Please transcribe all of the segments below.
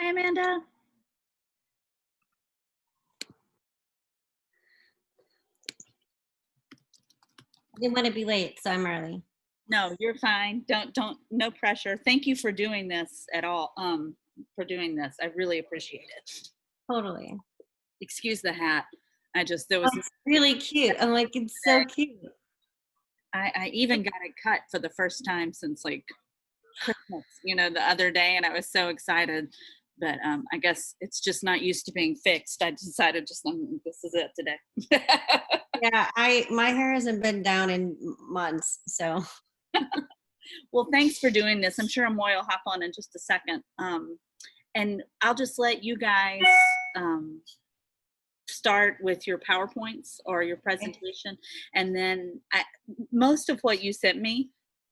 Hi, Amanda. I didn't want to be late, so I'm early. No, you're fine. No pressure. Thank you for doing this at all. For doing this, I really appreciate it. Totally. Excuse the hat. There was this, really cute. I'm like, it's so cute. I even got it cut for the first time since like Christmas, the other day, and I was so excited. But I guess it's just not used to being fixed. I decided this is it today. Yeah, my hair hasn't been down in months, so. Well, thanks for doing this. I'm sure Amoy will hop on in just a second. And I'll just let you guys start with your PowerPoints or your presentation. And then most of what you sent me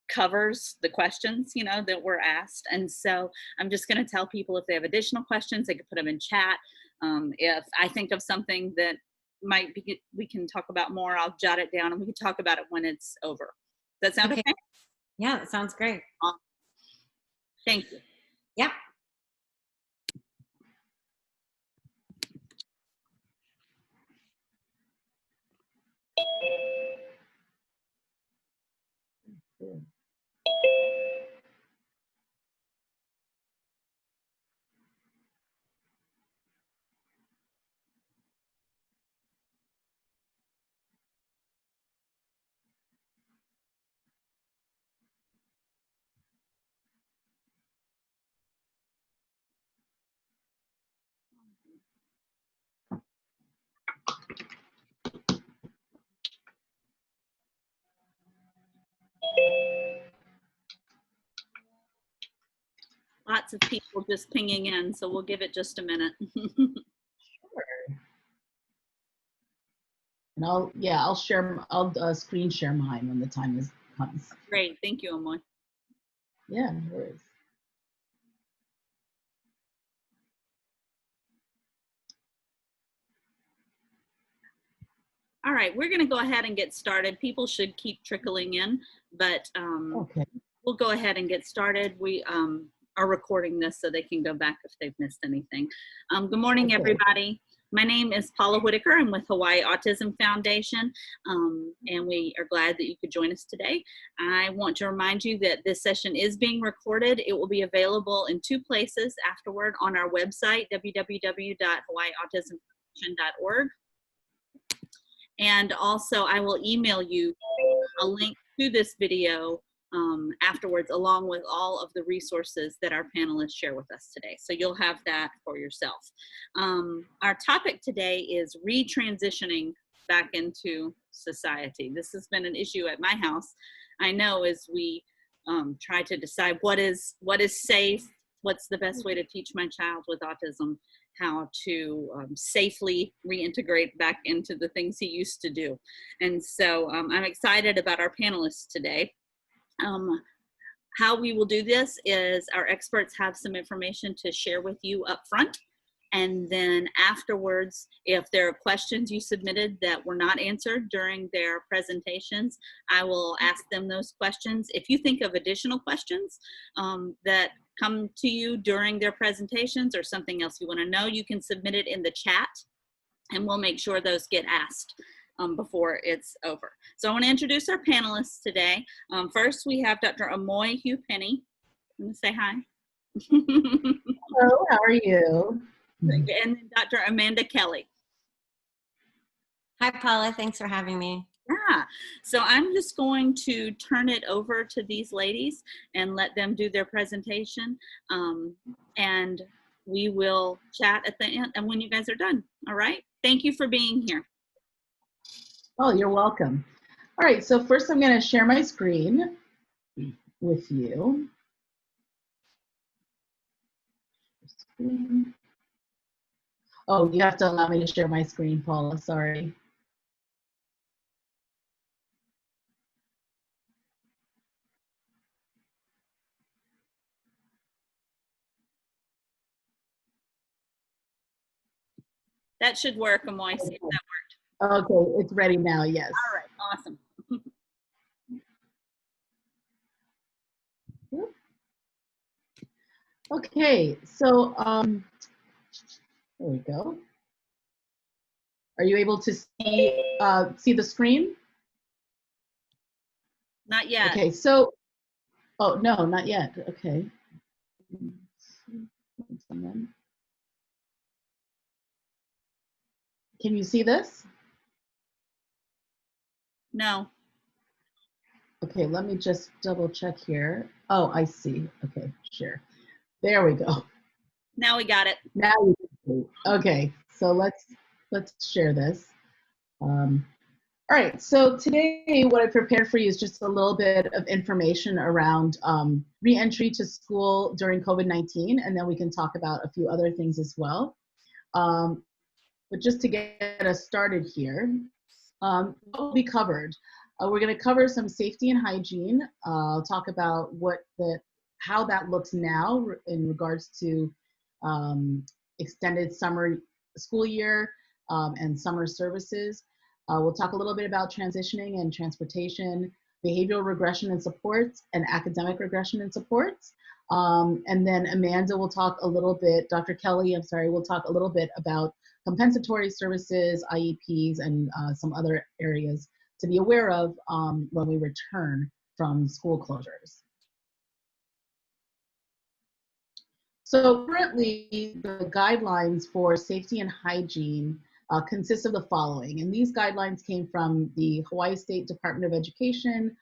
covers the questions, that were asked. And so I'm just going to tell people if they have additional questions, they can put them in chat. If I think of something that might be, we can talk about more, I'll jot it down and we can talk about it when it's over. Does that sound okay? Yeah, that sounds great. Thank you. Yep. Lots of people just pinging in, so we'll give it just a minute. Sure. And I'll screen share mine when the time comes. Great, thank you, Amoy. Yeah, no worries. All right, we're going to go ahead and get started. People should keep trickling in, but Okay. We'll go ahead and get started. We are recording this so they can go back if they've missed anything. Good morning, everybody. My name is Paula Whitaker. I'm with Hawaii Autism Foundation, and we are glad that you could join us today. I want to remind you that this session is being recorded. It will be available in 2 places afterward on our website, www.hawaiiautismfoundation.org. And also, I will email you a link to this video afterwards, along with all of the resources that our panelists share with us today. So you'll have that for yourself. Our topic today is retransitioning back into society. This has been an issue at my house, I know, as we try to decide what is safe, what's the best way to teach my child with autism, how to safely reintegrate back into the things he used to do. And so I'm excited about our panelists today. How we will do this is our experts have some information to share with you up front. And then afterwards, if there are questions you submitted that were not answered during their presentations, I will ask them those questions. If you think of additional questions that come to you during their presentations or something else you want to know, you can submit it in the chat and we'll make sure those get asked before it's over. So I want to introduce our panelists today. First, we have Dr. Amoy Hugh-Penny. I'm going to say hi. Hello, how are you? And then Dr. Amanda Kelly. Hi, Paula. Thanks for having me. Yeah, so I'm just going to turn it over to these ladies and let them do their presentation. And we will chat at the end and when you guys are done. All right. Thank you for being here. Oh, you're welcome. All right, so first I'm going to share my screen with you. Oh, you have to allow me to share my screen, Paula. Sorry. That should work, Amoy. See if that worked. Okay, it's ready now, yes. All right, awesome. Okay, so there we go. Are you able to see the screen? Not yet. Okay, so, oh, no, not yet. Okay. Can you see this? No. Okay, let me just double check here. Oh, I see. Okay, sure. There we go. Now we got it. Now you can see. Okay, so let's share this. All right, so today what I prepared for you is just a little bit of information around re-entry to school during COVID-19, and then we can talk about a few other things as well. But just to get us started here, what will be covered? We're going to cover some safety and hygiene. I'll talk about how that looks now in regards to extended summer school year and summer services. We'll talk a little bit about transitioning and transportation, behavioral regression and supports, and academic regression and supports. And then Amanda will talk a little bit, Dr. Kelly, I'm sorry, will talk a little bit about compensatory services, IEPs, and some other areas to be aware of when we return from school closures. So currently, the guidelines for safety and hygiene consist of the following, and these guidelines came from the Hawaii State Department of Education,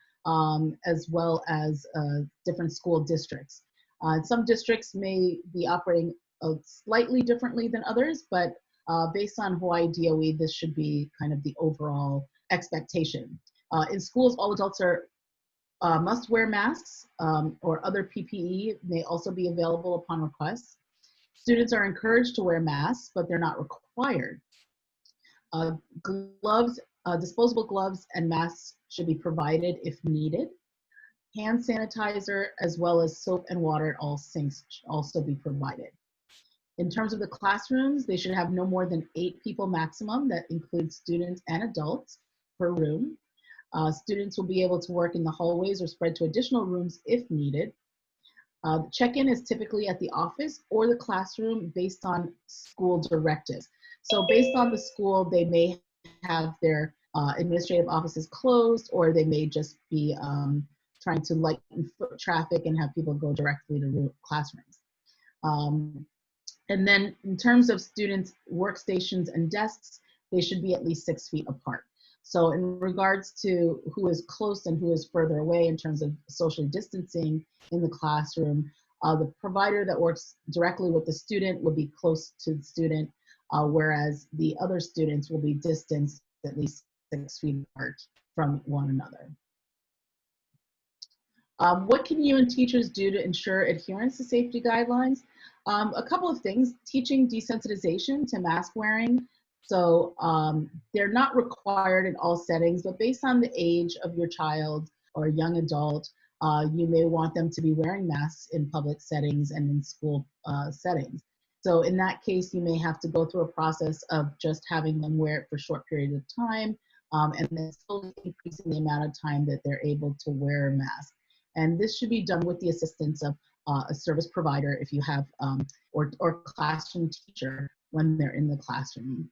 as well as different school districts. Some districts may be operating slightly differently than others, but based on Hawaii DOE, this should be kind of the overall expectation. In schools, all adults must wear masks or other PPE may also be available upon request. Students are encouraged to wear masks, but they're not required. Disposable gloves and masks should be provided if needed. Hand sanitizer as well as soap and water at all sinks should also be provided. In terms of the classrooms, they should have no more than 8 people maximum. That includes students and adults per room. Students will be able to work in the hallways or spread to additional rooms if needed. The check-in is typically at the office or the classroom based on school directives. So based on the school, they may have their administrative offices closed, or they may just be trying to lighten foot traffic and have people go directly to classrooms. And then in terms of students' workstations and desks, they should be at least 6 feet apart. So in regards to who is close and who is further away in terms of social distancing in the classroom, the provider that works directly with the student will be close to the student, whereas the other students will be distanced at least 6 feet apart from one another. What can you and teachers do to ensure adherence to safety guidelines? A couple of things: teaching desensitization to mask wearing. So they're not required in all settings, but based on the age of your child or young adult, you may want them to be wearing masks in public settings and in school settings. So in that case, you may have to go through a process of just having them wear it for a short period of time, and then slowly increasing the amount of time that they're able to wear a mask. And this should be done with the assistance of a service provider if you have, or classroom teacher when they're in the classroom.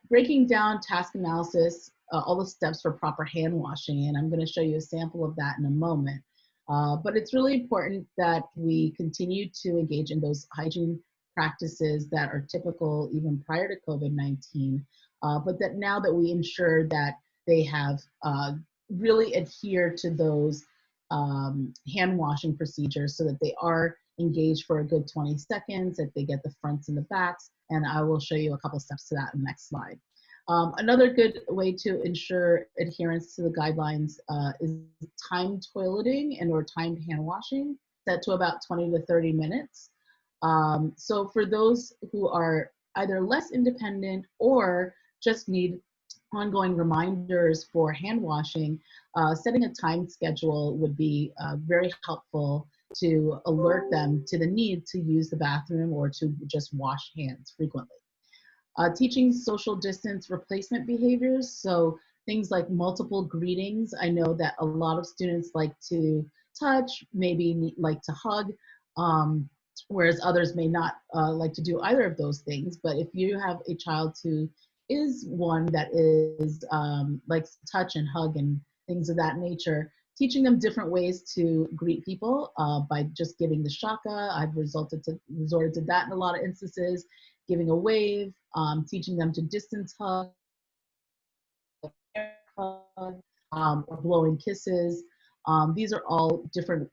Breaking down task analysis, all the steps for proper hand washing, and I'm going to show you a sample of that in a moment. But it's really important that we continue to engage in those hygiene practices that are typical even prior to COVID-19, but that now that we ensure that they have really adhered to those hand washing procedures so that they are engaged for a good 20 seconds, that they get the fronts and the backs, and I will show you a couple steps to that in the next slide. Another good way to ensure adherence to the guidelines is timed toileting and or timed hand washing, set to about 20 to 30 minutes. So for those who are either less independent or just need ongoing reminders for hand washing, setting a time schedule would be very helpful to alert them to the need to use the bathroom or to just wash hands frequently. Teaching social distance replacement behaviors, so things like multiple greetings. I know that a lot of students like to touch, maybe like to hug, whereas others may not like to do either of those things. But if you have a child who is one that is likes to touch and hug and things of that nature, teaching them different ways to greet people by just giving the shaka. I've resorted to that in a lot of instances, giving a wave, teaching them to distance hug, or blowing kisses. These are all different,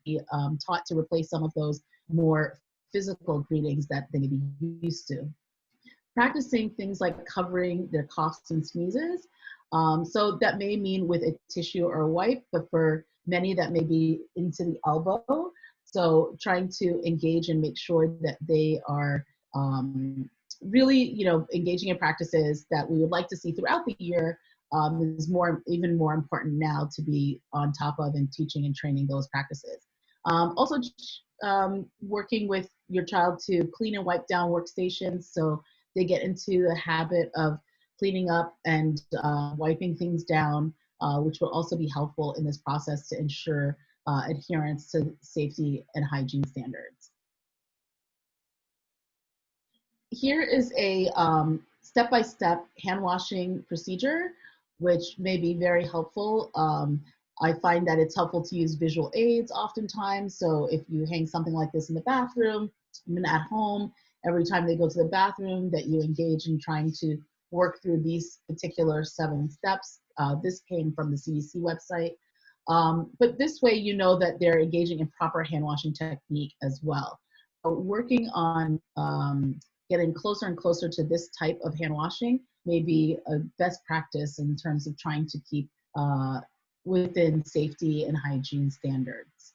taught to replace some of those more physical greetings that they may be used to. Practicing things like covering their coughs and sneezes. So that may mean with a tissue or a wipe, but for many that may be into the elbow. So trying to engage and make sure that they are really, engaging in practices that we would like to see throughout the year is even more important now to be on top of and teaching and training those practices. Also, working with your child to clean and wipe down workstations so they get into the habit of cleaning up and wiping things down, which will also be helpful in this process to ensure adherence to safety and hygiene standards. Here is a step-by-step hand washing procedure, which may be very helpful. I find that it's helpful to use visual aids oftentimes. So if you hang something like this in the bathroom, even at home, every time they go to the bathroom, that you engage in trying to work through these particular 7 steps. This came from the CDC website. But this way, you know that they're engaging in proper hand washing technique as well. So working on getting closer and closer to this type of hand washing may be a best practice in terms of trying to keep within safety and hygiene standards.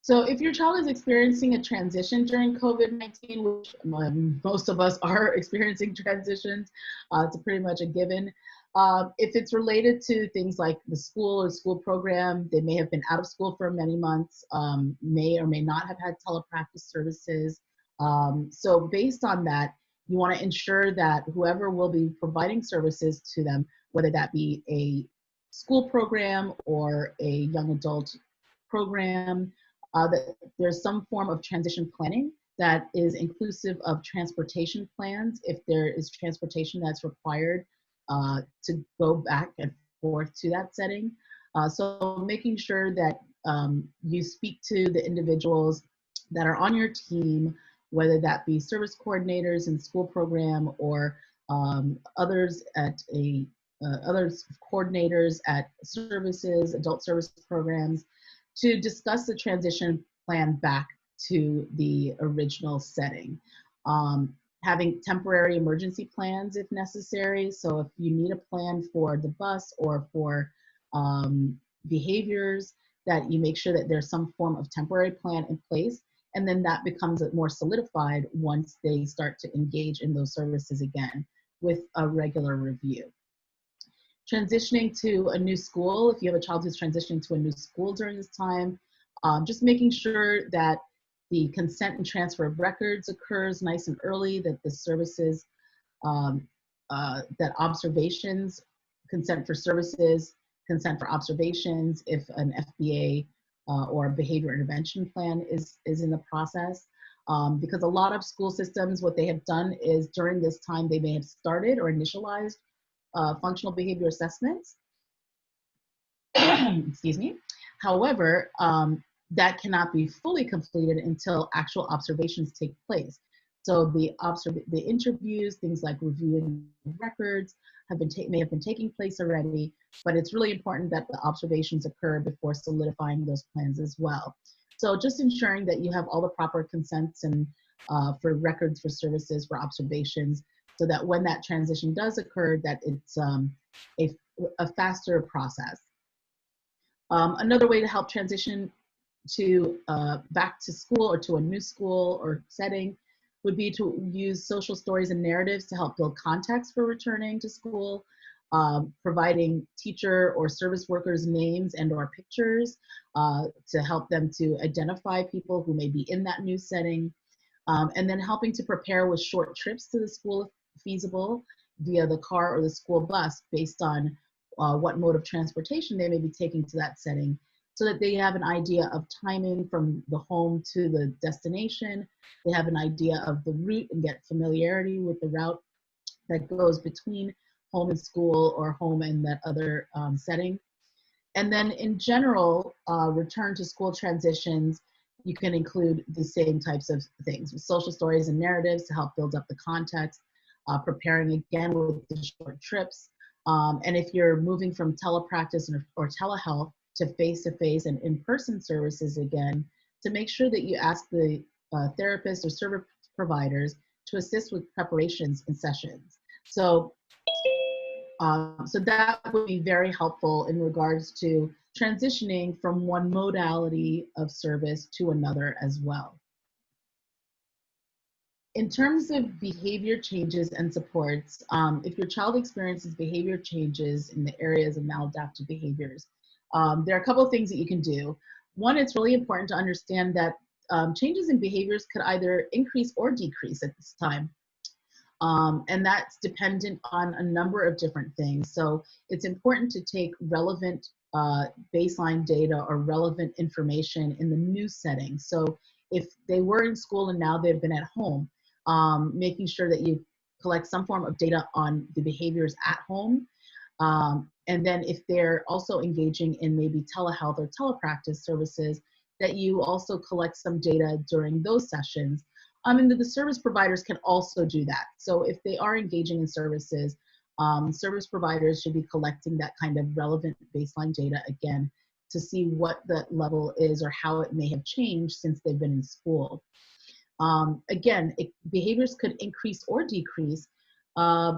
So if your child is experiencing a transition during COVID-19, which most of us are experiencing transitions, it's pretty much a given. If it's related to things like the school or school program, they may have been out of school for many months, may or may not have had telepractice services. So based on that, you want to ensure that whoever will be providing services to them, whether that be a school program or a young adult program, that there's some form of transition planning that is inclusive of transportation plans if there is transportation that's required to go back and forth to that setting. So making sure that you speak to the individuals that are on your team, whether that be service coordinators in school program or others at other coordinators at services, adult service programs, to discuss the transition plan back to the original setting. Having temporary emergency plans if necessary. So if you need a plan for the bus or for behaviors, that you make sure that there's some form of temporary plan in place. And then that becomes more solidified once they start to engage in those services again with a regular review. Transitioning to a new school, if you have a child who's transitioning to a new school during this time, just making sure that the consent and transfer of records occurs nice and early, that the services, that observations, consent for services, consent for observations, if an FBA or behavior intervention plan is in the process. Because a lot of school systems, what they have done is during this time, they may have started or initialized functional behavior assessments. Excuse me. However, that cannot be fully completed until actual observations take place. So the interviews, things like reviewing records, may have been taking place already, but it's really important that the observations occur before solidifying those plans as well. So just ensuring that you have all the proper consents and for records, for services, for observations, so that when that transition does occur, that it's a faster process. Another way to help transition to back to school or to a new school or setting would be to use social stories and narratives to help build context for returning to school, providing teacher or service workers names and or pictures to help them to identify people who may be in that new setting, and then helping to prepare with short trips to the school if feasible via the car or the school bus based on what mode of transportation they may be taking to that setting, so that they have an idea of timing from the home to the destination. They have an idea of the route and get familiarity with the route that goes between home and school or home and that other setting. And then in general, return to school transitions, you can include the same types of things with social stories and narratives to help build up the context, preparing again with the short trips. And if you're moving from telepractice or telehealth to face-to-face and in-person services again, to make sure that you ask the therapists or service providers to assist with preparations and sessions. So that would be very helpful in regards to transitioning from one modality of service to another as well. In terms of behavior changes and supports, if your child experiences behavior changes in the areas of maladaptive behaviors, there are a couple of things that you can do. One, it's really important to understand that changes in behaviors could either increase or decrease at this time. And that's dependent on a number of different things. So it's important to take relevant baseline data or relevant information in the new setting. So if they were in school and now they've been at home, making sure that you collect some form of data on the behaviors at home. And then if they're also engaging in maybe telehealth or telepractice services, that you also collect some data during those sessions. And the service providers can also do that. So if they are engaging in services, service providers should be collecting that kind of relevant baseline data again to see what the level is or how it may have changed since they've been in school. Again, behaviors could increase or decrease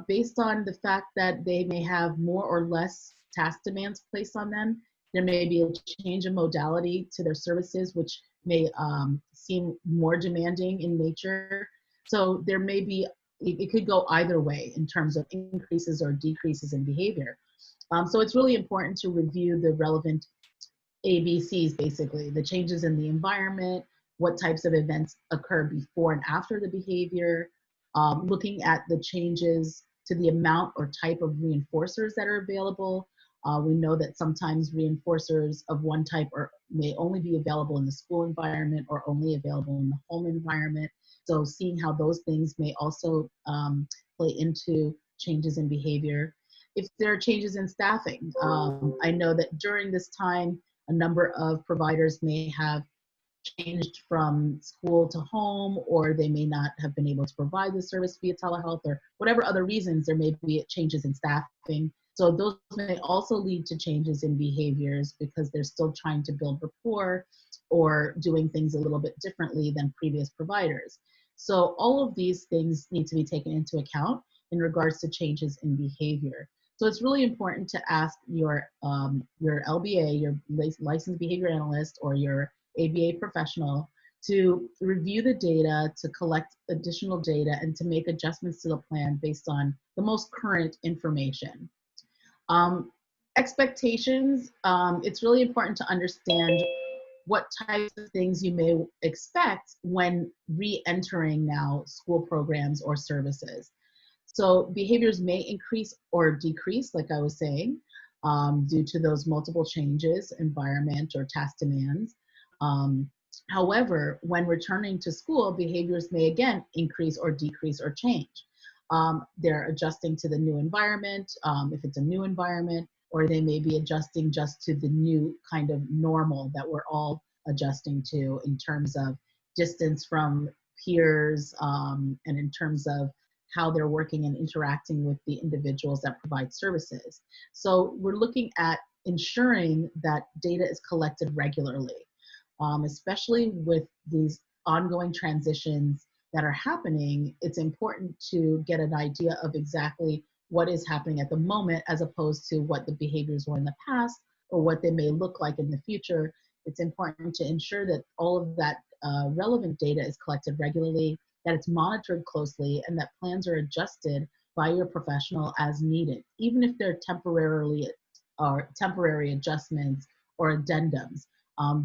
based on the fact that they may have more or less task demands placed on them. There may be a change in modality to their services, which may seem more demanding in nature. So there may be, it could go either way in terms of increases or decreases in behavior. So it's really important to review the relevant ABCs, basically, the changes in the environment, what types of events occur before and after the behavior, looking at the changes to the amount or type of reinforcers that are available. We know that sometimes reinforcers of one type may only be available in the school environment or only available in the home environment. So seeing how those things may also play into changes in behavior. If there are changes in staffing, I know that during this time, a number of providers may have changed from school to home, or they may not have been able to provide the service via telehealth, or whatever other reasons there may be changes in staffing. So those may also lead to changes in behaviors because they're still trying to build rapport or doing things a little bit differently than previous providers. So all of these things need to be taken into account in regards to changes in behavior. So it's really important to ask your LBA, your licensed behavior analyst, or your ABA professional to review the data, to collect additional data, and to make adjustments to the plan based on the most current information. Expectations, it's really important to understand what types of things you may expect when re-entering now school programs or services. So behaviors may increase or decrease, like I was saying, due to those multiple changes, environment or task demands. However, when returning to school, behaviors may again increase or decrease or change. They're adjusting to the new environment, if it's a new environment, or they may be adjusting just to the new kind of normal that we're all adjusting to in terms of distance from peers and in terms of how they're working and interacting with the individuals that provide services. So we're looking at ensuring that data is collected regularly, especially with these ongoing transitions that are happening. It's important to get an idea of exactly what is happening at the moment as opposed to what the behaviors were in the past or what they may look like in the future. It's important to ensure that all of that relevant data is collected regularly, that it's monitored closely, and that plans are adjusted by your professional as needed, even if they're temporary adjustments or addendums.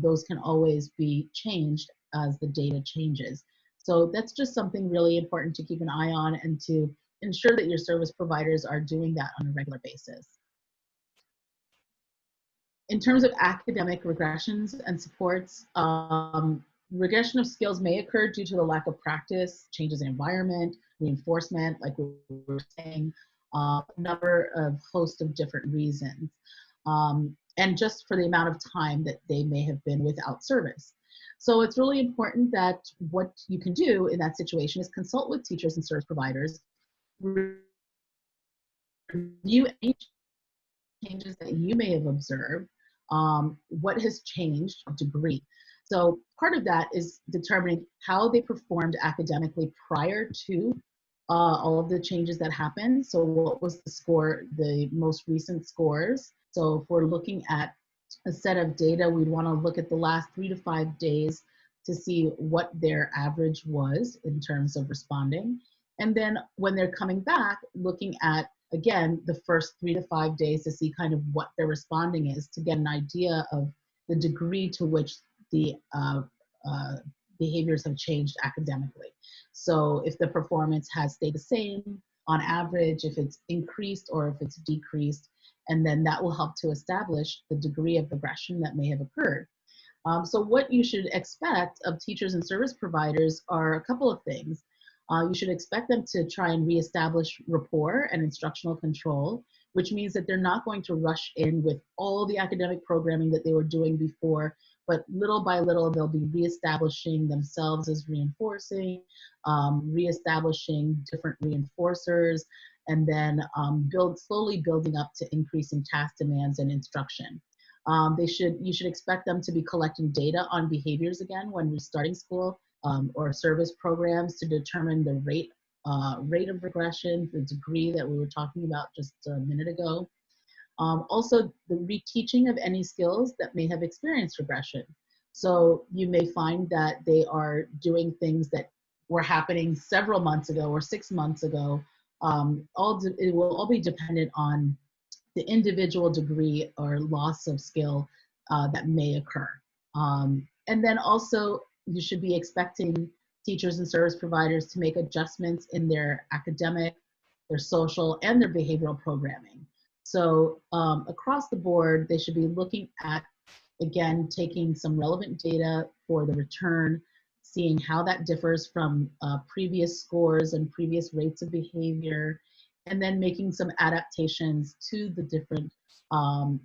Those can always be changed as the data changes. So that's just something really important to keep an eye on and to ensure that your service providers are doing that on a regular basis. In terms of academic regressions and supports, regression of skills may occur due to the lack of practice, changes in environment, reinforcement, like we were saying, a number of host of different reasons, and just for the amount of time that they may have been without service. So it's really important that what you can do in that situation is consult with teachers and service providers, review any changes that you may have observed, what has changed, degree. So part of that is determining how they performed academically prior to all of the changes that happened. So what was the score, the most recent scores? So if we're looking at a set of data, we'd want to look at the last 3 to 5 days to see what their average was in terms of responding. And then when they're coming back, looking at, again, the first 3 to 5 days to see kind of what their responding is, to get an idea of the degree to which the behaviors have changed academically. So if the performance has stayed the same on average, if it's increased or if it's decreased, and then that will help to establish the degree of regression that may have occurred. So what you should expect of teachers and service providers are a couple of things. You should expect them to try and reestablish rapport and instructional control, which means that they're not going to rush in with all the academic programming that they were doing before, but little by little, they'll be reestablishing themselves as reinforcing, reestablishing different reinforcers, and then slowly building up to increasing task demands and instruction. You should expect them to be collecting data on behaviors again when restarting school, or service programs to determine the rate of regression, the degree that we were talking about just a minute ago. Also, the reteaching of any skills that may have experienced regression. So you may find that they are doing things that were happening several months ago or 6 months ago. It will all be dependent on the individual degree or loss of skill that may occur. And then also, you should be expecting teachers and service providers to make adjustments in their academic, their social, and their behavioral programming. So across the board, they should be looking at, again, taking some relevant data for the return, seeing how that differs from previous scores and previous rates of behavior, and then making some adaptations to the different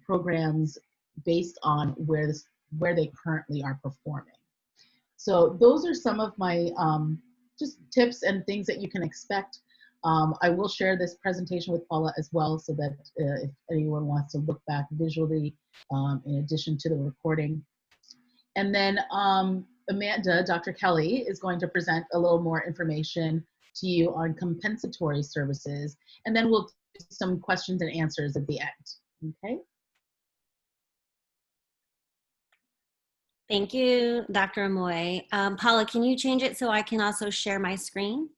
programs based on where they currently are performing. So those are some of my just tips and things that you can expect. I will share this presentation with Paula as well, so that if anyone wants to look back visually in addition to the recording. And then Amanda, Dr. Kelly, is going to present a little more information to you on compensatory services, and then we'll do some questions and answers at the end, okay? Thank you, Dr. Amoy. Paula, can you change it so I can also share my screen?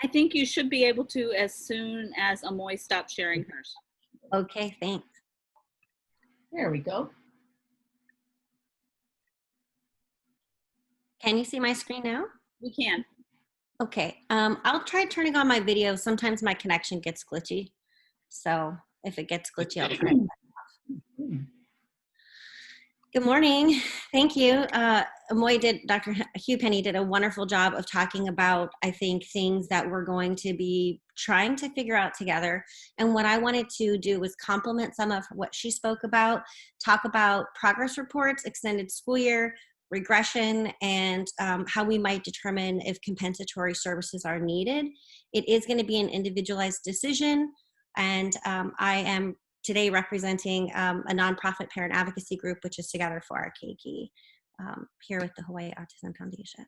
I think you should be able to as soon as Amoy stops sharing hers. Okay, thanks. There we go. Can you see my screen now? We can. Okay, I'll try turning on my video. Sometimes my connection gets glitchy. So if it gets glitchy, I'll try. Good morning. Thank you. Dr. Hugh Penny did a wonderful job of talking about, I think, things that we're going to be trying to figure out together. And what I wanted to do was complement some of what she spoke about, talk about progress reports, extended school year, regression, and how we might determine if compensatory services are needed. It is going to be an individualized decision, and I am today representing a nonprofit parent advocacy group, which is Together for Our Keiki, here with the Hawaii Autism Foundation.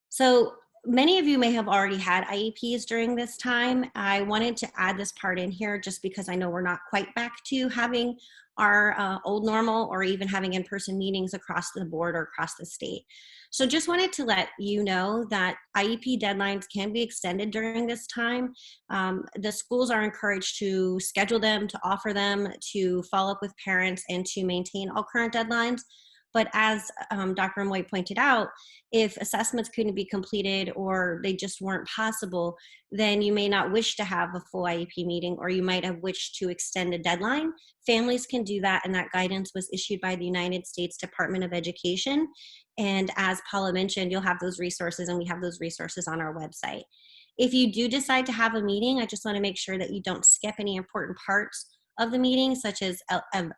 So many of you may have already had IEPs during this time. I wanted to add this part in here just because I know we're not quite back to having our old normal or even having in-person meetings across the board or across the state. So just wanted to let you know that IEP deadlines can be extended during this time. The schools are encouraged to schedule them, to offer them, to follow up with parents, and to maintain all current deadlines. But as Dr. Moy pointed out, if assessments couldn't be completed or they just weren't possible, then you may not wish to have a full IEP meeting, or you might have wished to extend a deadline. Families can do that, and that guidance was issued by the United States Department of Education. And as Paula mentioned, you'll have those resources, and we have those resources on our website. If you do decide to have a meeting, I just want to make sure that you don't skip any important parts of the meeting, such as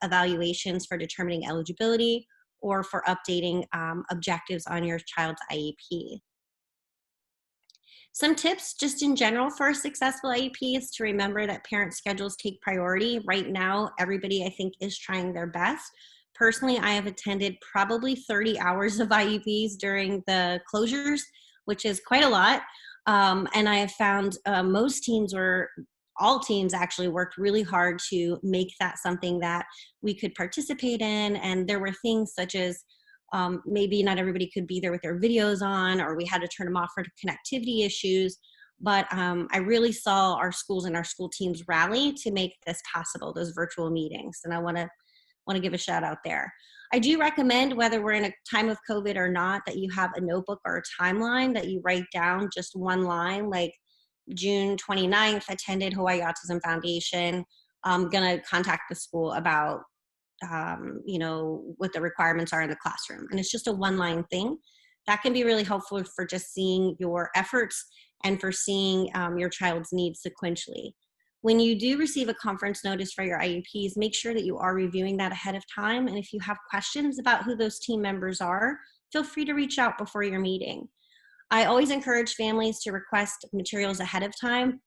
evaluations for determining eligibility or for updating objectives on your child's IEP. Some tips just in general for a successful IEP is to remember that parent schedules take priority. Right now, everybody I think is trying their best. Personally, I have attended probably 30 hours of IEPs during the closures, which is quite a lot. And I have found most teams, or all teams actually, worked really hard to make that something that we could participate in. And there were things such as maybe not everybody could be there with their videos on, or we had to turn them off for connectivity issues. But I really saw our schools and our school teams rally to make this possible, those virtual meetings. And I want to give a shout out there. I do recommend, whether we're in a time of COVID or not, that you have a notebook or a timeline that you write down just one line, like June 29th, attended Hawaii Autism Foundation. I'm going to contact the school about, what the requirements are in the classroom. And it's just a one-line thing. That can be really helpful for just seeing your efforts and for seeing your child's needs sequentially. When you do receive a conference notice for your IEPs, make sure that you are reviewing that ahead of time. And if you have questions about who those team members are, feel free to reach out before your meeting. I always encourage families to request materials ahead of time.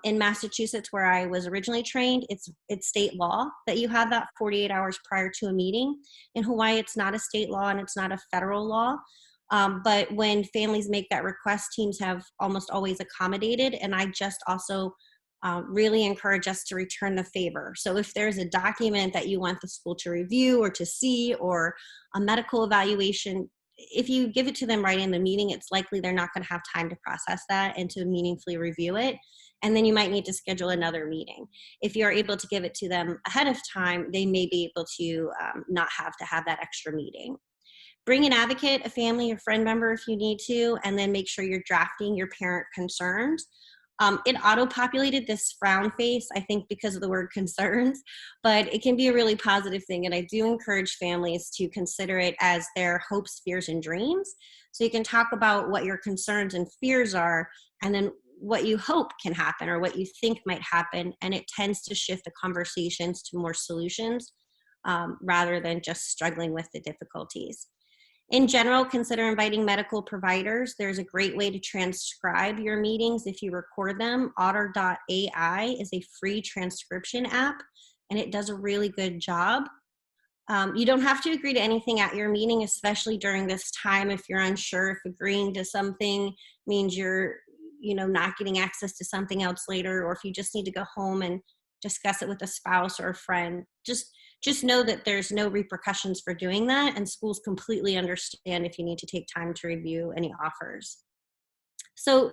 In Massachusetts, where I was originally trained, it's state law that you have that 48 hours prior to a meeting. In Hawaii, it's not a state law and it's not a federal law. But when families make that request, teams have almost always accommodated. And I just also really encourage us to return the favor. So if there's a document that you want the school to review or to see, or a medical evaluation, if you give it to them right in the meeting, it's likely they're not going to have time to process that and to meaningfully review it. And then you might need to schedule another meeting. If you're able to give it to them ahead of time, they may be able to not have to have that extra meeting. Bring an advocate, a family or friend member if you need to, and then make sure you're drafting your parent concerns. It auto-populated this frown face, I think because of the word concerns, but it can be a really positive thing. And I do encourage families to consider it as their hopes, fears, and dreams. So you can talk about what your concerns and fears are, and then what you hope can happen or what you think might happen. And it tends to shift the conversations to more solutions rather than just struggling with the difficulties. In general, consider inviting medical providers. There's a great way to transcribe your meetings if you record them. Otter.ai is a free transcription app, and it does a really good job. You don't have to agree to anything at your meeting, especially during this time. If you're unsure if agreeing to something means you're not getting access to something else later, or if you just need to go home and discuss it with a spouse or a friend, just know that there's no repercussions for doing that, and schools completely understand if you need to take time to review any offers. So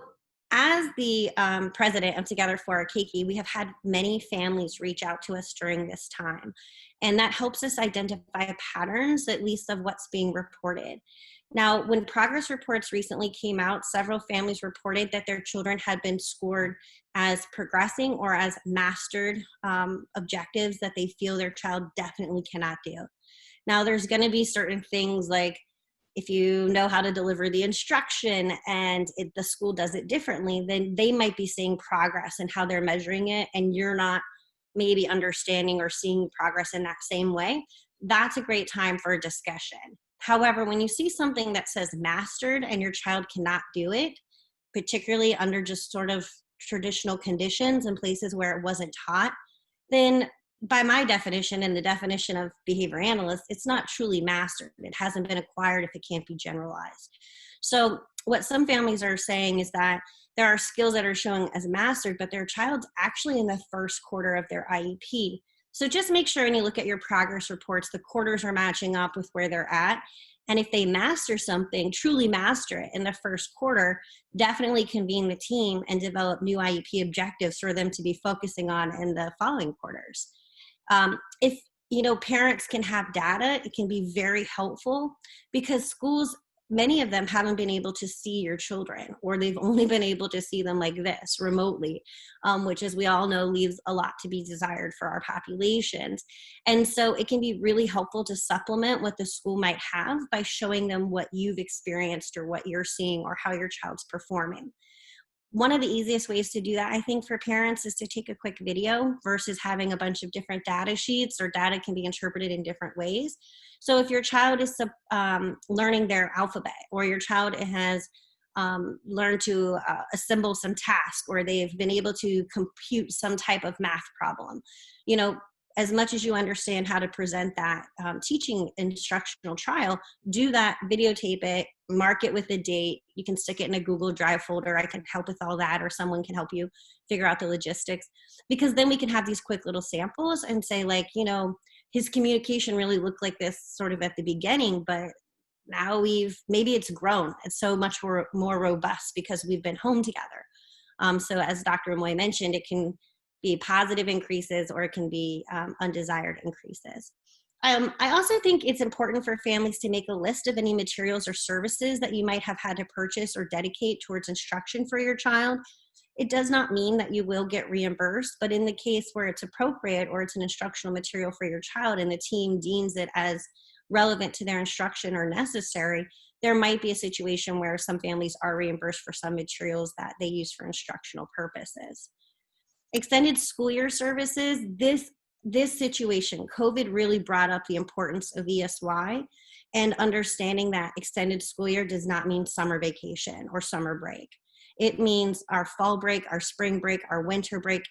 as the president of Together for Our Keiki, we have had many families reach out to us during this time, and that helps us identify patterns, at least of what's being reported. Now, when progress reports recently came out, several families reported that their children had been scored as progressing or as mastered objectives that they feel their child definitely cannot do. Now, there's going to be certain things like if you know how to deliver the instruction and the school does it differently, then they might be seeing progress in how they're measuring it, and you're not maybe understanding or seeing progress in that same way. That's a great time for a discussion. However, when you see something that says mastered and your child cannot do it, particularly under just sort of traditional conditions in places where it wasn't taught, then by my definition and the definition of behavior analysts, it's not truly mastered. It hasn't been acquired if it can't be generalized. So what some families are saying is that there are skills that are showing as mastered, but their child's actually in the first quarter of their IEP. So just make sure when you look at your progress reports, the quarters are matching up with where they're at. And if they master something, truly master it in the first quarter, definitely convene the team and develop new IEP objectives for them to be focusing on in the following quarters. If parents can have data. It can be very helpful because schools, many of them haven't been able to see your children, or they've only been able to see them like this remotely, which, as we all know, leaves a lot to be desired for our populations. And so it can be really helpful to supplement what the school might have by showing them what you've experienced or what you're seeing or how your child's performing. One of the easiest ways to do that, I think, for parents is to take a quick video versus having a bunch of different data sheets, or data can be interpreted in different ways. So if your child is learning their alphabet, or your child has learned to assemble some task, or they've been able to compute some type of math problem, as much as you understand how to present that teaching instructional trial, do that, videotape it, mark it with a date. You can stick it in a Google Drive folder. I can help with all that, or someone can help you figure out the logistics, because then we can have these quick little samples and say, like, his communication really looked like this sort of at the beginning, but now maybe it's grown. It's so much more robust because we've been home together. So as Dr. Amoy mentioned, it can be positive increases, or it can be undesired increases. I also think it's important for families to make a list of any materials or services that you might have had to purchase or dedicate towards instruction for your child. It does not mean that you will get reimbursed, but in the case where it's appropriate, or it's an instructional material for your child and the team deems it as relevant to their instruction or necessary, there might be a situation where some families are reimbursed for some materials that they use for instructional purposes. Extended school year services, this situation, COVID really brought up the importance of ESY and understanding that extended school year does not mean summer vacation or summer break. It means our fall break, our spring break, our winter break.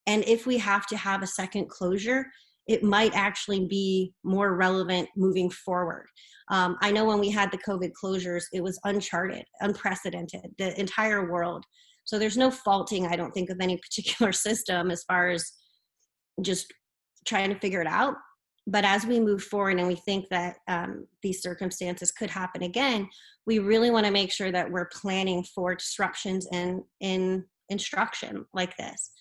And if we have to have a second closure, it might actually be more relevant moving forward. I know when we had the COVID closures, it was uncharted, unprecedented, the entire world. So there's no faulting, I don't think, of any particular system as far as just trying to figure it out. But as we move forward and we think that these circumstances could happen again, we really want to make sure that we're planning for disruptions in instruction like this.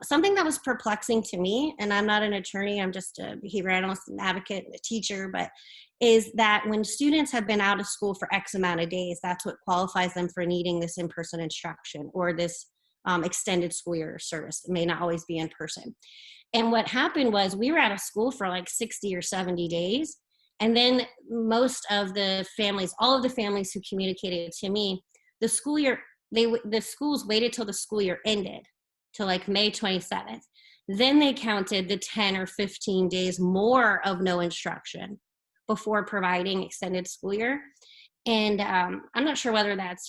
Something that was perplexing to me, and I'm not an attorney, I'm just a behavior analyst, an advocate, a teacher, but is that when students have been out of school for X amount of days, that's what qualifies them for needing this in-person instruction or this extended school year service. It may not always be in person. And what happened was we were out of school for like 60 or 70 days. And then most of the families, all of the families who communicated to me, the schools waited till the school year ended, till like May 27th. Then they counted the 10 or 15 days more of no instruction before providing extended school year. And I'm not sure whether that's,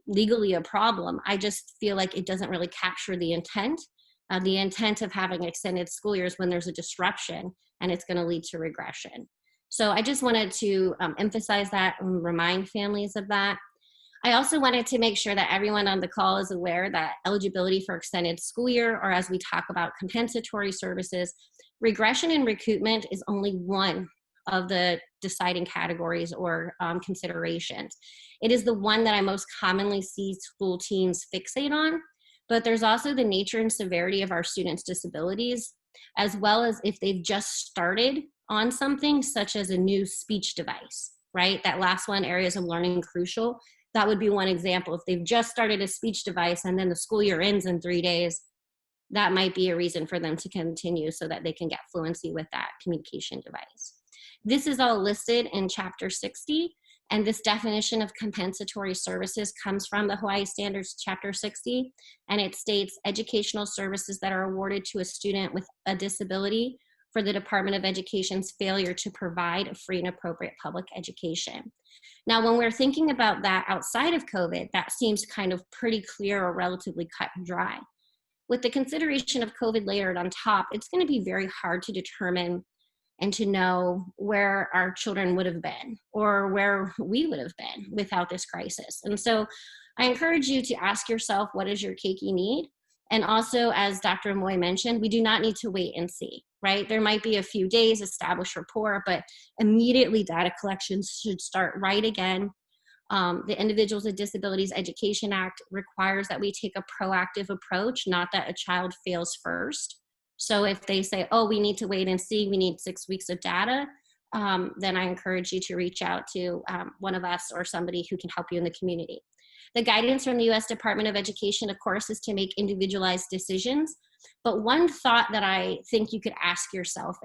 legally a problem. I just feel like it doesn't really capture the intent. The intent of having extended school years when there's a disruption and it's going to lead to regression. So I just wanted to emphasize that and remind families of that. I also wanted to make sure that everyone on the call is aware that eligibility for extended school year, or as we talk about compensatory services, regression and recoupment is only one of the deciding categories or considerations. It is the one that I most commonly see school teams fixate on, but there's also the nature and severity of our students' disabilities, as well as if they've just started on something such as a new speech device, right? That last one, areas of learning crucial, that would be one example. If they've just started a speech device and then the school year ends in 3 days, that might be a reason for them to continue so that they can get fluency with that communication device. This is all listed in Chapter 60, and this definition of compensatory services comes from the Hawaii Standards Chapter 60, and it states educational services that are awarded to a student with a disability for the Department of Education's failure to provide a free and appropriate public education. Now, when we're thinking about that outside of COVID, that seems kind of pretty clear or relatively cut and dry. With the consideration of COVID layered on top, it's going to be very hard to determine and to know where our children would have been or where we would have been without this crisis. And so I encourage you to ask yourself, what is your keiki need? And also, as Dr. Amoy mentioned, we do not need to wait and see, right? There might be a few days, establish rapport, but immediately data collection should start right again. The Individuals with Disabilities Education Act requires that we take a proactive approach, not that a child fails first. So if they say, oh, we need to wait and see, we need 6 weeks of data, then I encourage you to reach out to one of us or somebody who can help you in the community. The guidance from the US Department of Education, of course, is to make individualized decisions. But one thought that I think you could ask yourself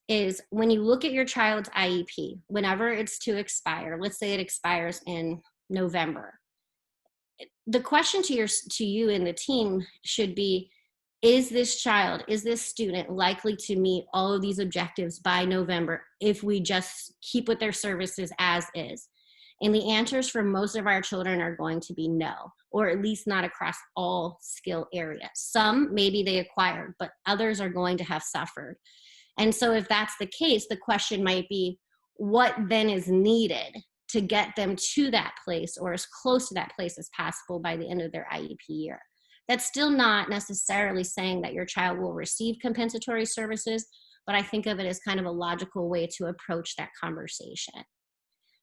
is when you look at your child's IEP, whenever it's to expire, let's say it expires in November, the question to you and the team should be, is this child, is this student likely to meet all of these objectives by November if we just keep with their services as is? And the answers for most of our children are going to be no, or at least not across all skill areas. Some maybe they acquired, but others are going to have suffered. And so if that's the case, the question might be, what then is needed to get them to that place or as close to that place as possible by the end of their IEP year? That's still not necessarily saying that your child will receive compensatory services, but I think of it as kind of a logical way to approach that conversation.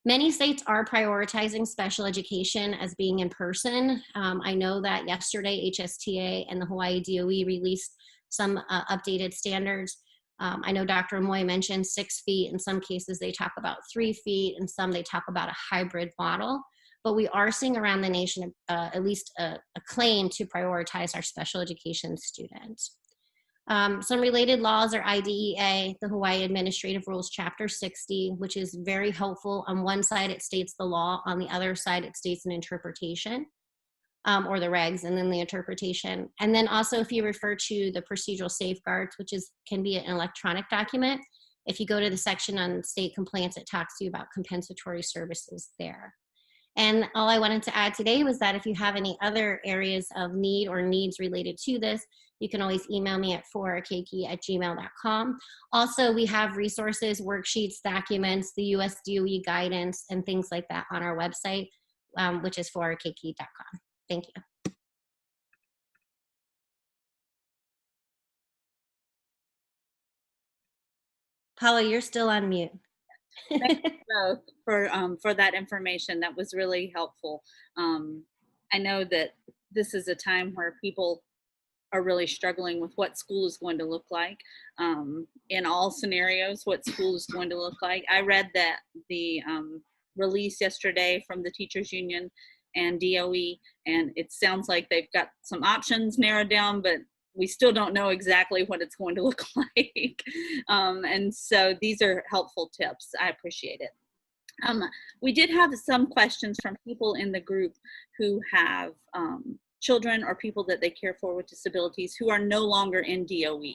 Many states are prioritizing special education as being in person. I know that yesterday HSTA and the Hawaii DOE released some updated standards. I know Dr. Amoy mentioned 6 feet. In some cases, they talk about 3 feet. In some, they talk about a hybrid model. But we are seeing around the nation at least a claim to prioritize our special education students. Some related laws are IDEA, the Hawaii Administrative Rules, Chapter 60, which is very helpful. On one side, it states the law. On the other side, it states an interpretation. Or the regs and then the interpretation. And then also if you refer to the procedural safeguards, which can be an electronic document, if you go to the section on state complaints, it talks to you about compensatory services there. And all I wanted to add today was that if you have any other areas of need or needs related to this, you can always email me at forkeiki@gmail.com. Also, we have resources, worksheets, documents, the US DOE guidance, and things like that on our website, which is forkeiki.com. Thank you. Paula, you're still on mute. Thank you both for that information. That was really helpful. I know that this is a time where people are really struggling with what school is going to look like. In all scenarios, what school is going to look like. I read that the release yesterday from the teachers union and DOE, and it sounds like they've got some options narrowed down, but we still don't know exactly what it's going to look like. And so these are helpful tips. I appreciate it. We did have some questions from people in the group who have children or people that they care for with disabilities who are no longer in DOE.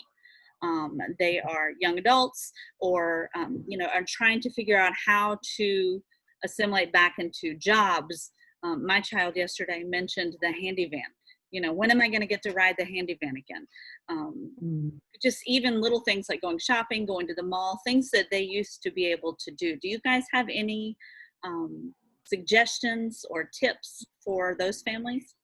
They are young adults or, are trying to figure out how to assimilate back into jobs. My child yesterday mentioned the handy van. When am I going to get to ride the handy van again? Just even little things like going shopping, going to the mall, things that they used to be able to do. Do you guys have any suggestions or tips for those families?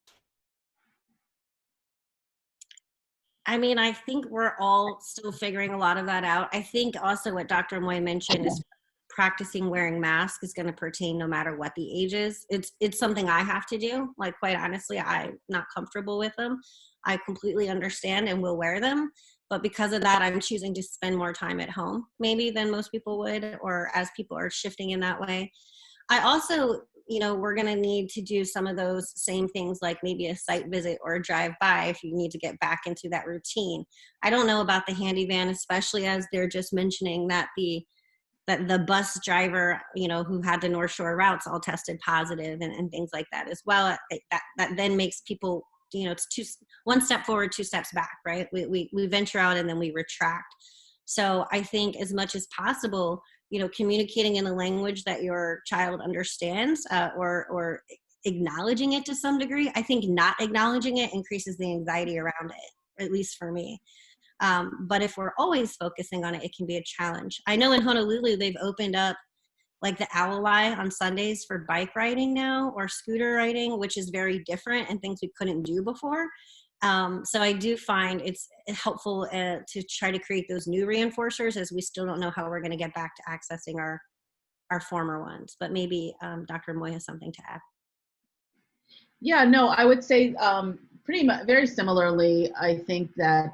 I mean, I think we're all still figuring a lot of that out. I think also what Dr. Moy mentioned is practicing wearing masks is going to pertain no matter what the age is. It's something I have to do. Like, quite honestly, I'm not comfortable with them. I completely understand and will wear them. But because of that, I'm choosing to spend more time at home maybe than most people would, or as people are shifting in that way. I also, we're going to need to do some of those same things, like maybe a site visit or a drive by if you need to get back into that routine. I don't know about the handy van, especially as they're just mentioning that the bus driver, who had the North Shore routes all tested positive and things like that as well. That then makes people, it's one step forward, 2 steps back, right? We venture out and then we retract. So I think as much as possible, communicating in a language that your child understands, or acknowledging it to some degree. I think not acknowledging it increases the anxiety around it, at least for me. But if we're always focusing on it, it can be a challenge. I know in Honolulu, they've opened up like the owl eye on Sundays for bike riding now, or scooter riding, which is very different and things we couldn't do before. So I do find it's helpful to try to create those new reinforcers, as we still don't know how we're going to get back to accessing our former ones. But maybe Dr. Moy has something to add. Yeah, no, I would say pretty much very similarly. I think that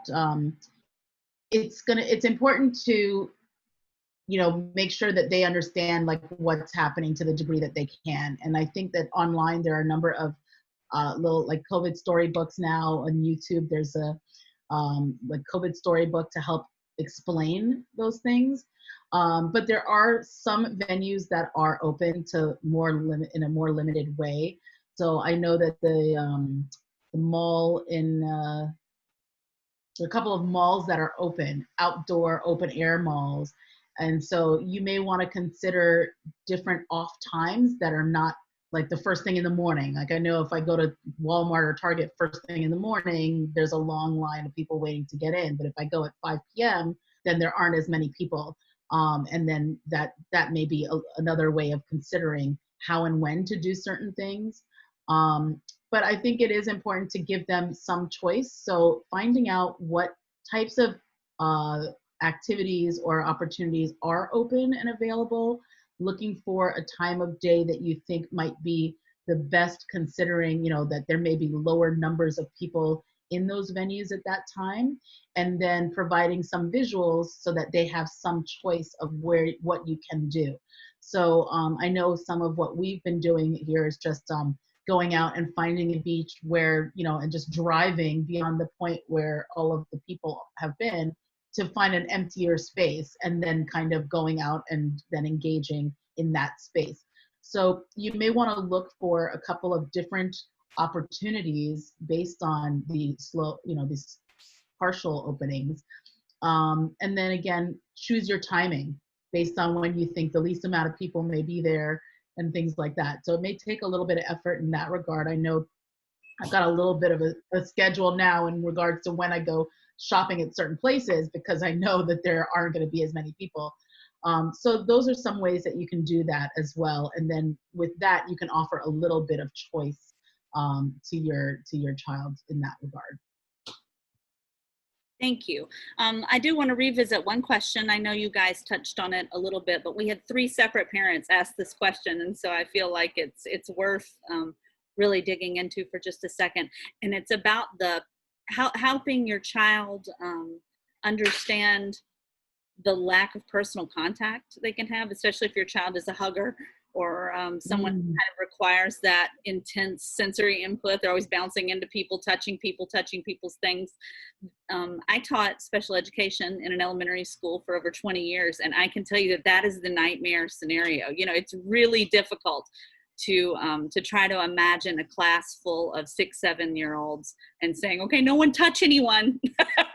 it's important to, you know, make sure that they understand like what's happening to the degree that they can. And I think that online there are a number of little like COVID storybooks now on YouTube. There's a like COVID storybook to help explain those things. But there are some venues that are open to in a more limited way. So I know that the mall in there are a couple of malls that are open, outdoor open air malls. And so you may want to consider different off times that are not like the first thing in the morning. Like I know if I go to Walmart or Target first thing in the morning, there's a long line of people waiting to get in. But if I go at 5 p.m., then there aren't as many people. And then that may be another way of considering how and when to do certain things. But I think it is important to give them some choice. So finding out what types of activities or opportunities are open and available, looking for a time of day that you think might be the best, considering, you know, that there may be lower numbers of people in those venues at that time, and then providing some visuals so that they have some choice of what you can do. So I know some of what we've been doing here is just going out and finding a beach where, you know, and just driving beyond the point where all of the people have been to find an emptier space, and then kind of going out and then engaging in that space. So you may want to look for a couple of different opportunities based on the these partial openings. And then again, choose your timing based on when you think the least amount of people may be there and things like that. So it may take a little bit of effort in that regard. I know I've got a little bit of a schedule now in regards to when I go shopping at certain places, because I know that there aren't going to be as many people. So those are some ways that you can do that as well. And then with that, you can offer a little bit of choice to your child in that regard. Thank you. I do want to revisit one question. I know you guys touched on it a little bit, but we had 3 separate parents ask this question, and so I feel like it's worth really digging into for just a second. And it's about helping your child understand the lack of personal contact they can have, especially if your child is a hugger or someone who kind of requires that intense sensory input. They're always bouncing into people, touching people's things. I taught special education in an elementary school for over 20 years, and I can tell you that is the nightmare scenario. You know, it's really difficult to try to imagine a class full of 6, 7-year-olds and saying, okay, no one touch anyone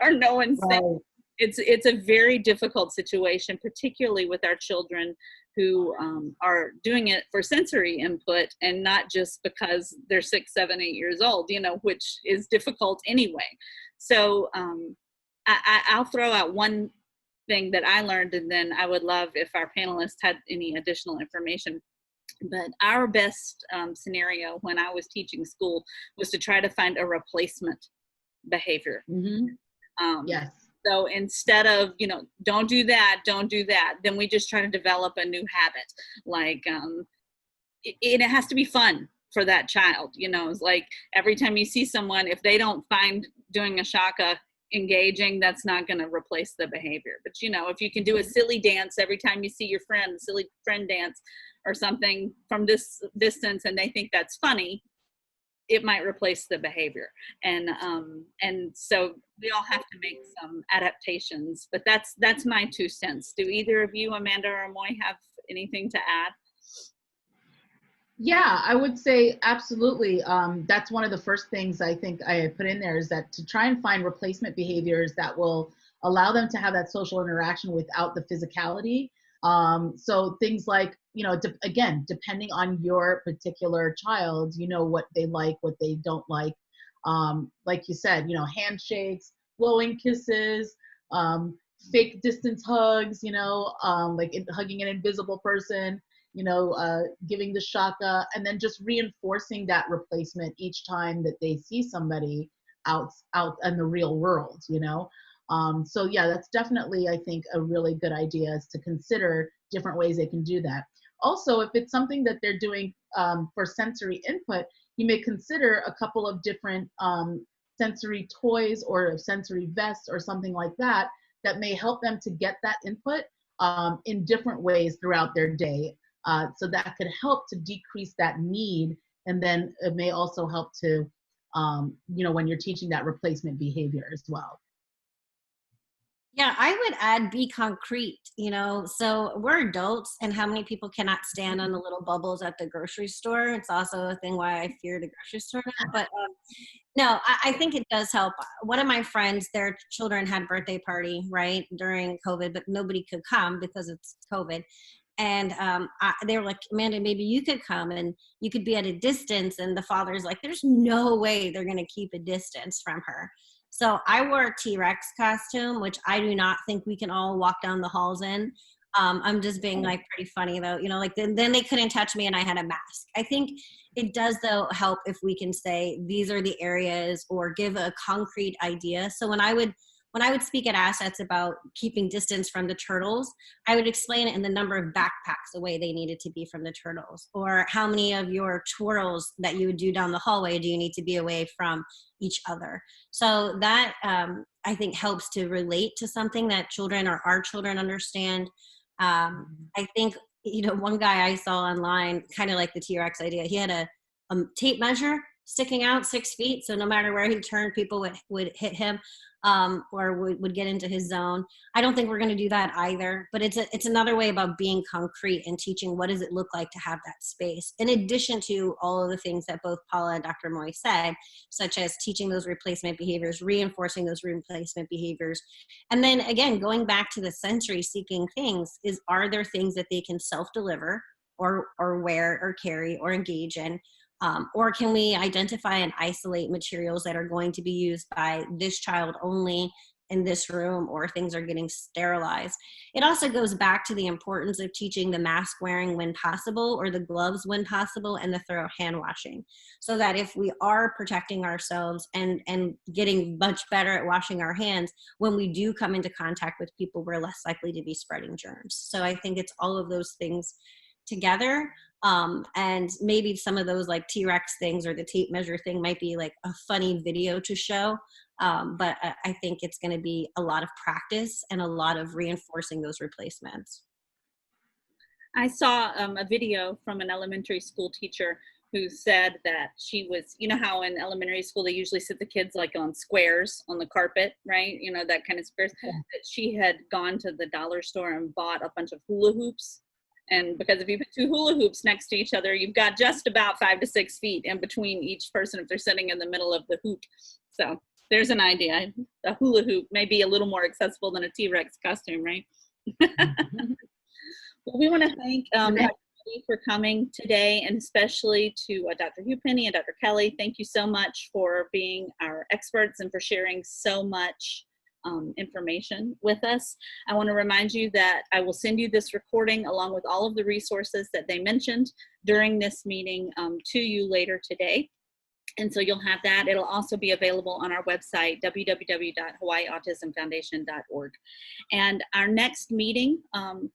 or no one say. Right. It's a very difficult situation, particularly with our children who are doing it for sensory input and not just because they're 6, 7, 8 years old, you know, which is difficult anyway. So I'll throw out one thing that I learned, and then I would love if our panelists had any additional information. But our best scenario when I was teaching school was to try to find a replacement behavior. Mm-hmm. Yes. So instead of, you know, don't do that, then we just try to develop a new habit. Like, it has to be fun for that child. You know, it's like every time you see someone, if they don't find doing a shaka engaging, that's not going to replace the behavior. But, you know, if you can do a silly dance every time you see your friend, a silly friend dance or something from this distance, and they think that's funny, it might replace the behavior. And so we all have to make some adaptations, but that's my 2 cents. Do either of you, Amanda or Amoy, have anything to add? Yeah, I would say absolutely. That's one of the first things I think I put in there, is that to try and find replacement behaviors that will allow them to have that social interaction without the physicality. So things like, you know, again, depending on your particular child, you know, what they like, what they don't like. Like you said, you know, handshakes, blowing kisses, fake distance hugs, you know, like hugging an invisible person, you know, giving the shaka, and then just reinforcing that replacement each time that they see somebody out in the real world, you know. So yeah, that's definitely, I think, a really good idea, is to consider different ways they can do that. Also, if it's something that they're doing for sensory input, you may consider a couple of different sensory toys or sensory vests or something like that that may help them to get that input in different ways throughout their day. So that could help to decrease that need. And then it may also help to, when you're teaching that replacement behavior as well. Yeah, I would add be concrete, so we're adults, and how many people cannot stand on the little bubbles at the grocery store? It's also a thing why I fear the grocery store now. But no, I think it does help. One of my friends, their children had a birthday party, right, during COVID, but nobody could come because it's COVID. And they were like, Amanda, maybe you could come and you could be at a distance. And the father's like, there's no way they're going to keep a distance from her. So I wore a T-Rex costume, which I do not think we can all walk down the halls in. I'm just being like pretty funny though, like then they couldn't touch me and I had a mask. I think it does though help if we can say these are the areas or give a concrete idea. So when I would speak at Assets about keeping distance from the turtles, I would explain it in the number of backpacks away they needed to be from the turtles, or how many of your twirls that you would do down the hallway do you need to be away from each other. So that I think helps to relate to something that children or our children understand. I think, one guy I saw online, kind of like the T-Rex idea, he had a tape measure sticking out 6 feet. So no matter where he turned, people would hit him or would get into his zone. I don't think we're going to do that either, but it's another way about being concrete and teaching what does it look like to have that space, in addition to all of the things that both Paula and Dr. Moy said, such as teaching those replacement behaviors, reinforcing those replacement behaviors. And then again, going back to the sensory seeking things, are there things that they can self-deliver or wear or carry or engage in? Or can we identify and isolate materials that are going to be used by this child only in this room, or things are getting sterilized? It also goes back to the importance of teaching the mask wearing when possible, or the gloves when possible, and the thorough hand washing, so that if we are protecting ourselves and getting much better at washing our hands, when we do come into contact with people, we're less likely to be spreading germs. So I think it's all of those things together. And maybe some of those like T-Rex things or the tape measure thing might be like a funny video to show. But I think it's going to be a lot of practice and a lot of reinforcing those replacements. I saw a video from an elementary school teacher who said that she was, how in elementary school they usually sit the kids like on squares on the carpet, right? That kind of squares. Yeah. That she had gone to the dollar store and bought a bunch of hula hoops. And because if you put two hula hoops next to each other, you've got just about 5 to 6 feet in between each person if they're sitting in the middle of the hoop. So there's an idea. A hula hoop may be a little more accessible than a T-Rex costume, right? Well, we want to thank everybody for coming today, and especially to Dr. Hupenny and Dr. Kelly. Thank you so much for being our experts and for sharing so much information with us. I want to remind you that I will send you this recording along with all of the resources that they mentioned during this meeting to you later today. And so you'll have that. It'll also be available on our website, www.hawaiiautismfoundation.org. And our next meeting,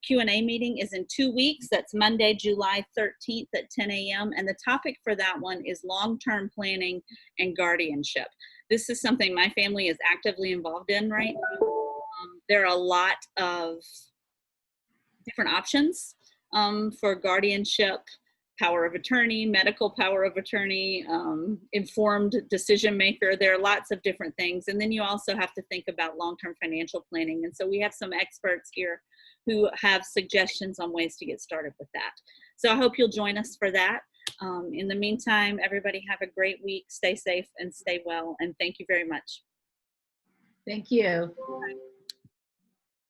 Q&A meeting, is in 2 weeks. That's Monday, July 13th at 10 a.m. And the topic for that one is long-term planning and guardianship. This is something my family is actively involved in right now. There are a lot of different options for guardianship, power of attorney, medical power of attorney, informed decision maker. There are lots of different things. And then you also have to think about long-term financial planning. And so we have some experts here who have suggestions on ways to get started with that. So I hope you'll join us for that. In the meantime, everybody have a great week. Stay safe and stay well. And thank you very much. Thank you.